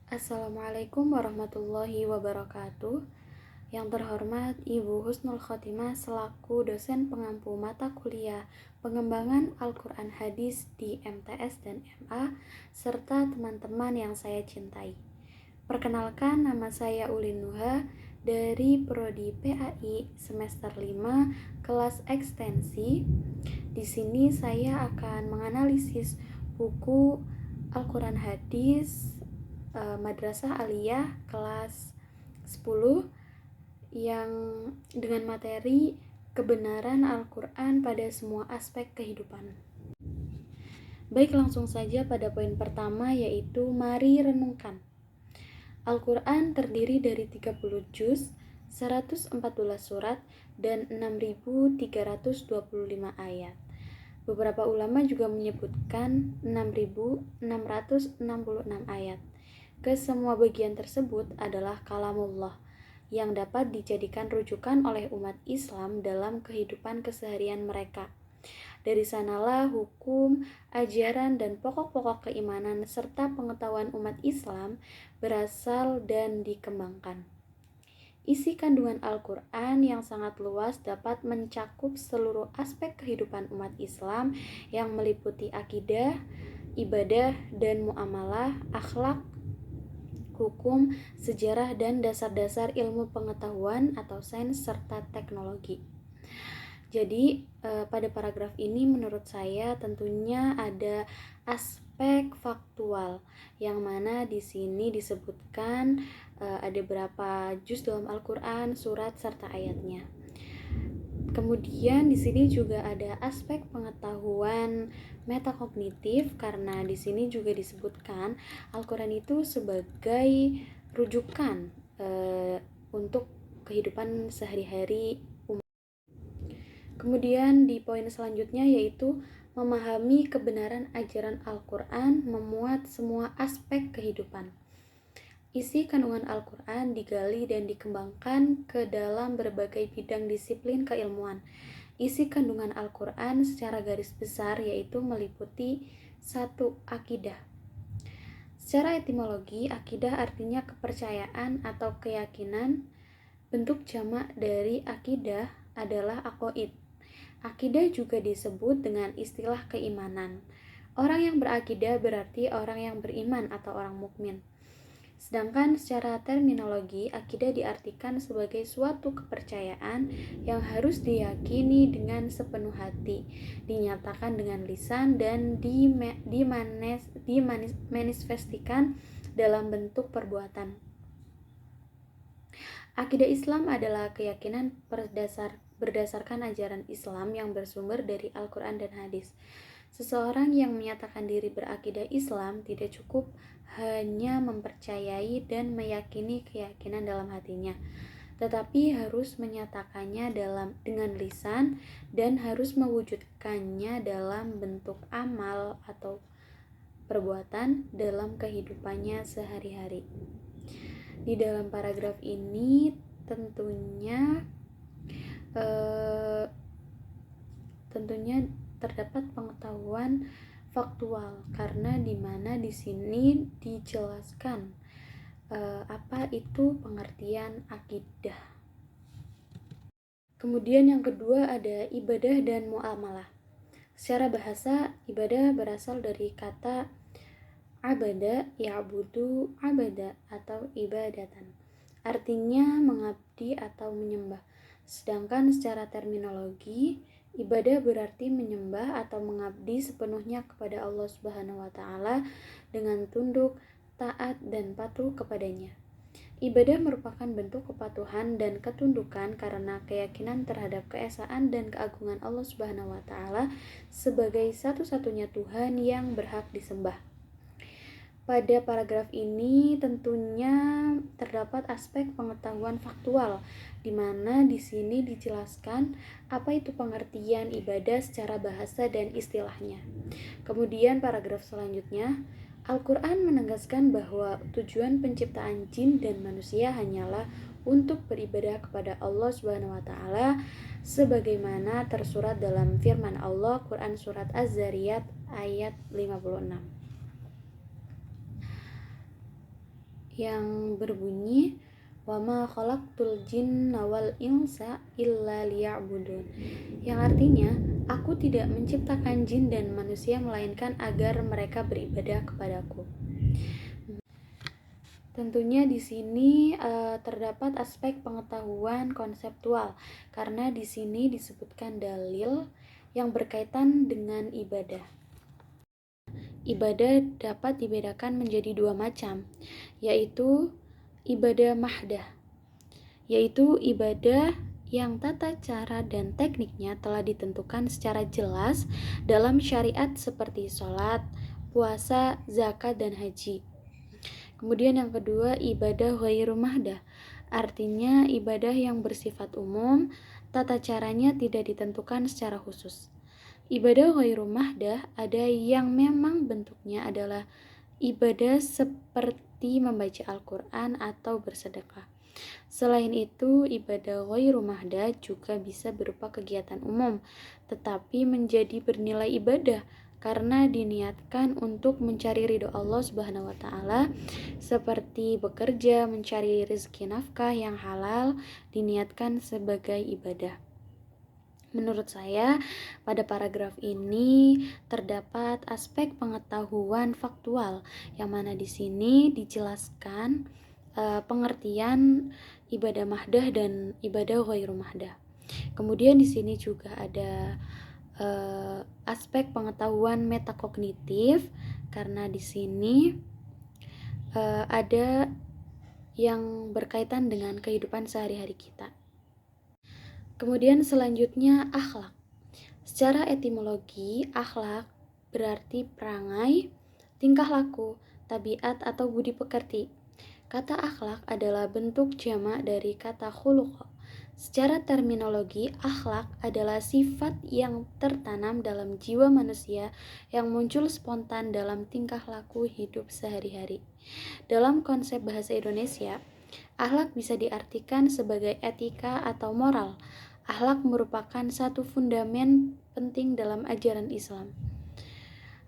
Assalamualaikum warahmatullahi wabarakatuh. Yang terhormat Ibu Husnul Khotimah selaku dosen pengampu mata kuliah pengembangan Al-Quran Hadis di MTS dan MA, serta teman-teman yang saya cintai. Perkenalkan, nama saya Ulin Nuha dari Prodi PAI semester 5 kelas ekstensi. Di sini saya akan menganalisis buku Al-Quran Hadis Madrasah Aliyah kelas 10 yang dengan materi kebenaran Al-Quran pada semua aspek kehidupan. Baik, langsung saja pada poin pertama, yaitu mari renungkan. Al-Quran terdiri dari 30 juz, 114 surat, dan 6.325 ayat. Beberapa ulama juga menyebutkan 6.666 ayat. Kesemua bagian tersebut adalah kalamullah yang dapat dijadikan rujukan oleh umat Islam dalam kehidupan keseharian mereka. Dari sanalah hukum, ajaran, dan pokok-pokok keimanan serta pengetahuan umat Islam berasal dan dikembangkan. Isi kandungan Al-Quran yang sangat luas dapat mencakup seluruh aspek kehidupan umat Islam yang meliputi akidah, ibadah, dan muamalah, akhlak, hukum, sejarah, dan dasar-dasar ilmu pengetahuan atau sains serta teknologi. Jadi pada paragraf ini menurut saya tentunya ada aspek faktual yang mana di sini disebutkan ada berapa juz dalam Al-Quran, surat serta ayatnya. Kemudian di sini juga ada aspek pengetahuan metakognitif karena di sini juga disebutkan Al-Quran itu sebagai rujukan untuk kehidupan sehari-hari umat. Kemudian di poin selanjutnya yaitu memahami kebenaran ajaran Al-Quran memuat semua aspek kehidupan. Isi kandungan Al-Quran digali dan dikembangkan ke dalam berbagai bidang disiplin keilmuan. Isi kandungan Al-Quran secara garis besar yaitu meliputi 1. Akidah. Secara etimologi, akidah artinya kepercayaan atau keyakinan. Bentuk jamak dari akidah adalah aqaid. Akidah juga disebut dengan istilah keimanan. Orang yang berakidah berarti orang yang beriman atau orang mukmin. Sedangkan secara terminologi, akidah diartikan sebagai suatu kepercayaan yang harus diyakini dengan sepenuh hati, dinyatakan dengan lisan, dan dimanifestasikan dalam bentuk perbuatan. Akidah Islam adalah keyakinan berdasarkan ajaran Islam yang bersumber dari Al-Quran dan Hadis. Seseorang yang menyatakan diri berakidah Islam tidak cukup hanya mempercayai dan meyakini keyakinan dalam hatinya, tetapi harus menyatakannya dengan lisan dan harus mewujudkannya dalam bentuk amal atau perbuatan dalam kehidupannya sehari-hari. Di dalam paragraf ini tentunya terdapat pengetahuan faktual karena di mana di sini dijelaskan apa itu pengertian akidah. Kemudian yang kedua ada ibadah dan muamalah. Secara bahasa, ibadah berasal dari kata abada ya'budu abada atau ibadatan. Artinya mengabdi atau menyembah. Sedangkan secara terminologi, ibadah berarti menyembah atau mengabdi sepenuhnya kepada Allah Subhanahu wa taala dengan tunduk, taat, dan patuh kepadanya. Ibadah merupakan bentuk kepatuhan dan ketundukan karena keyakinan terhadap keesaan dan keagungan Allah Subhanahu wa taala sebagai satu-satunya Tuhan yang berhak disembah. Pada paragraf ini tentunya terdapat aspek pengetahuan faktual di mana di sini dijelaskan apa itu pengertian ibadah secara bahasa dan istilahnya. Kemudian paragraf selanjutnya, Al-Quran menegaskan bahwa tujuan penciptaan jin dan manusia hanyalah untuk beribadah kepada Allah Subhanahu wa taala sebagaimana tersurat dalam firman Allah Quran surat Az-Zariyat ayat 56. yang berbunyi wa ma khalaqtul jinna wal insa illa liya'budun, yang artinya aku tidak menciptakan jin dan manusia melainkan agar mereka beribadah kepadaku. Tentunya di sini terdapat aspek pengetahuan konseptual karena di sini disebutkan dalil yang berkaitan dengan ibadah. Ibadah dapat dibedakan menjadi dua macam, yaitu ibadah mahdah, yaitu ibadah yang tata cara dan tekniknya telah ditentukan secara jelas dalam syariat seperti sholat, puasa, zakat, dan haji. Kemudian yang kedua, ibadah ghairu mahdah, artinya ibadah yang bersifat umum, tata caranya tidak ditentukan secara khusus. Ibadah ghairu mahdah ada yang memang bentuknya adalah ibadah seperti membaca Al-Quran atau bersedekah. Selain itu, ibadah ghairu mahdah juga bisa berupa kegiatan umum, tetapi menjadi bernilai ibadah karena diniatkan untuk mencari ridho Allah Subhanahu wa taala, seperti bekerja, mencari rezeki nafkah yang halal diniatkan sebagai ibadah. Menurut saya, pada paragraf ini terdapat aspek pengetahuan faktual yang mana di sini dijelaskan pengertian ibadah mahdah dan ibadah ghairu mahdah. Kemudian di sini juga ada aspek pengetahuan metakognitif karena di sini ada yang berkaitan dengan kehidupan sehari-hari kita. Kemudian selanjutnya akhlak. Secara etimologi, akhlak berarti perangai, tingkah laku, tabiat atau budi pekerti. Kata akhlak adalah bentuk jamak dari kata khuluq. Secara terminologi, akhlak adalah sifat yang tertanam dalam jiwa manusia yang muncul spontan dalam tingkah laku hidup sehari-hari. Dalam konsep bahasa Indonesia, akhlak bisa diartikan sebagai etika atau moral. Akhlak merupakan satu fundamen penting dalam ajaran Islam.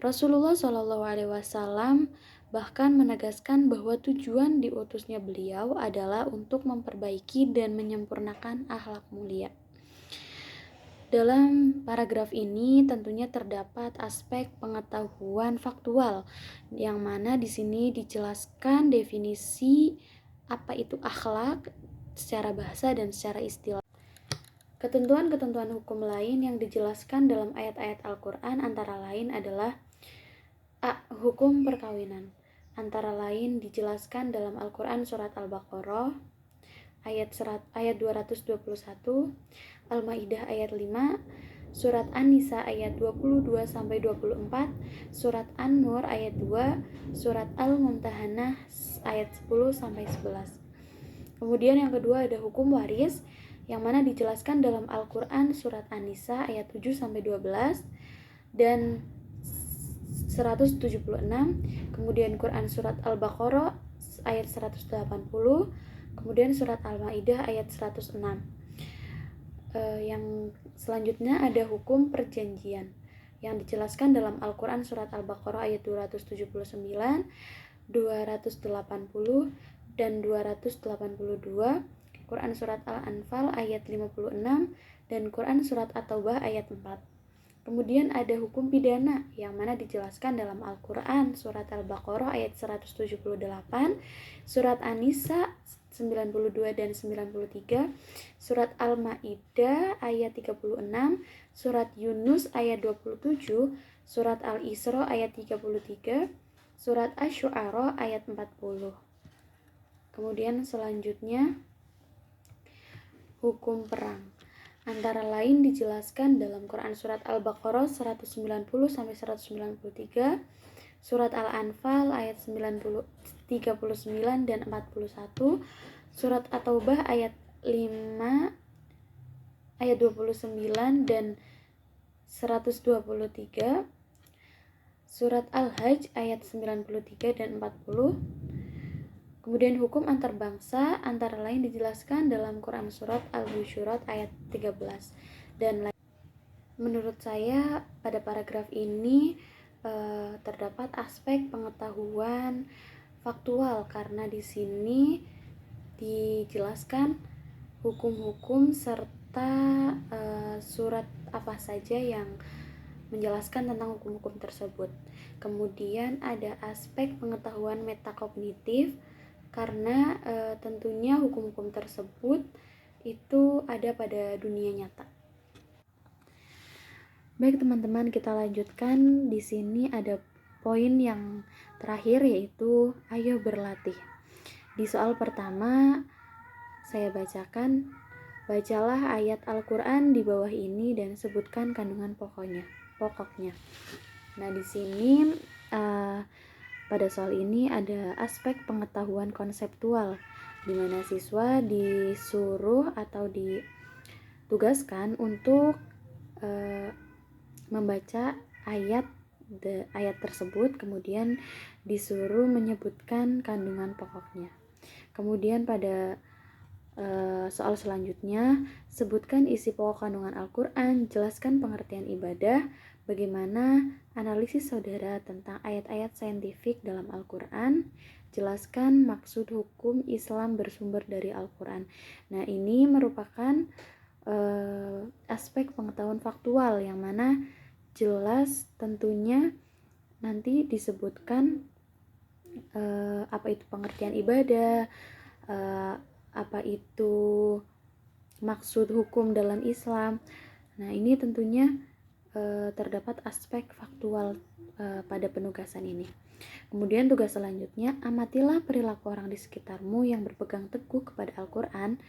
Rasulullah SAW bahkan menegaskan bahwa tujuan diutusnya beliau adalah untuk memperbaiki dan menyempurnakan akhlak mulia. Dalam paragraf ini tentunya terdapat aspek pengetahuan faktual yang mana di sini dijelaskan definisi apa itu akhlak secara bahasa dan secara istilah. Ketentuan-ketentuan hukum lain yang dijelaskan dalam ayat-ayat Al-Quran antara lain adalah hukum perkawinan. Antara lain dijelaskan dalam Al-Quran surat Al-Baqarah ayat 221, Al-Maidah ayat 5, surat An-Nisa ayat 22-24, surat An-Nur ayat 2, surat Al-Mumtahanah ayat 10-11. Kemudian yang kedua ada hukum waris yang mana dijelaskan dalam Al-Quran surat An-Nisa ayat 7-12 dan 176, kemudian Quran surat Al-Baqarah ayat 180, kemudian surat Al-Maidah ayat 106. Yang selanjutnya ada hukum perjanjian yang dijelaskan dalam Al-Quran surat Al-Baqarah ayat 279, 280 dan 282, Quran surat Al-Anfal ayat 56 dan Quran surat At-Taubah ayat 4. Kemudian ada hukum pidana yang mana dijelaskan dalam Al-Quran surat Al-Baqarah ayat 178, surat An-Nisa 92 dan 93, surat Al-Maidah ayat 36, surat Yunus ayat 27, surat Al-Isra ayat 33, surat Asy-Syu'ara ayat 40. Kemudian selanjutnya hukum perang. Antara lain dijelaskan dalam Quran surat Al-Baqarah 190-193, surat Al-Anfal ayat 39 dan 41, surat At-Taubah ayat 5 ayat 29 dan 123, surat Al-Hajj ayat 93 dan 40. Kemudian hukum antar bangsa antara lain dijelaskan dalam Quran surat Al-Husyurat ayat 13 dan lain. Menurut saya pada paragraf ini terdapat aspek pengetahuan faktual karena di sini dijelaskan hukum-hukum serta surat apa saja yang menjelaskan tentang hukum-hukum tersebut. Kemudian ada aspek pengetahuan metakognitif karena tentunya hukum-hukum tersebut itu ada pada dunia nyata. Baik teman-teman, kita lanjutkan. Di sini ada poin yang terakhir yaitu ayo berlatih. Di soal pertama saya bacakan, bacalah ayat Al-Qur'an di bawah ini dan sebutkan kandungan pokoknya. Nah, di sini pada soal ini ada aspek pengetahuan konseptual di mana siswa disuruh atau ditugaskan untuk membaca ayat tersebut, kemudian disuruh menyebutkan kandungan pokoknya. Kemudian pada soal selanjutnya, sebutkan isi pokok kandungan Al-Quran, jelaskan pengertian ibadah, bagaimana analisis saudara tentang ayat-ayat saintifik dalam Al-Quran, jelaskan maksud hukum Islam bersumber dari Al-Quran. Nah, ini merupakan aspek pengetahuan faktual yang mana jelas tentunya nanti disebutkan apa itu pengertian ibadah, apa itu maksud hukum dalam Islam. Nah, ini tentunya terdapat aspek faktual pada penugasan ini. Kemudian tugas selanjutnya, amatilah perilaku orang di sekitarmu yang berpegang teguh kepada Al-Quran.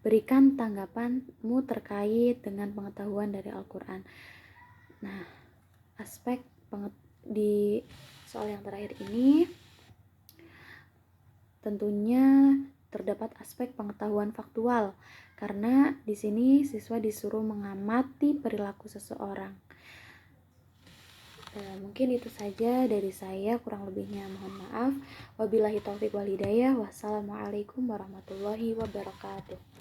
Berikan tanggapanmu terkait dengan pengetahuan dari Al-Quran. Nah, aspek di soal yang terakhir ini tentunya terdapat aspek pengetahuan faktual karena di sini siswa disuruh mengamati perilaku seseorang. Mungkin itu saja dari saya, kurang lebihnya mohon maaf. Wabillahi taufik wal hidayah. Wassalamualaikum warahmatullahi wabarakatuh.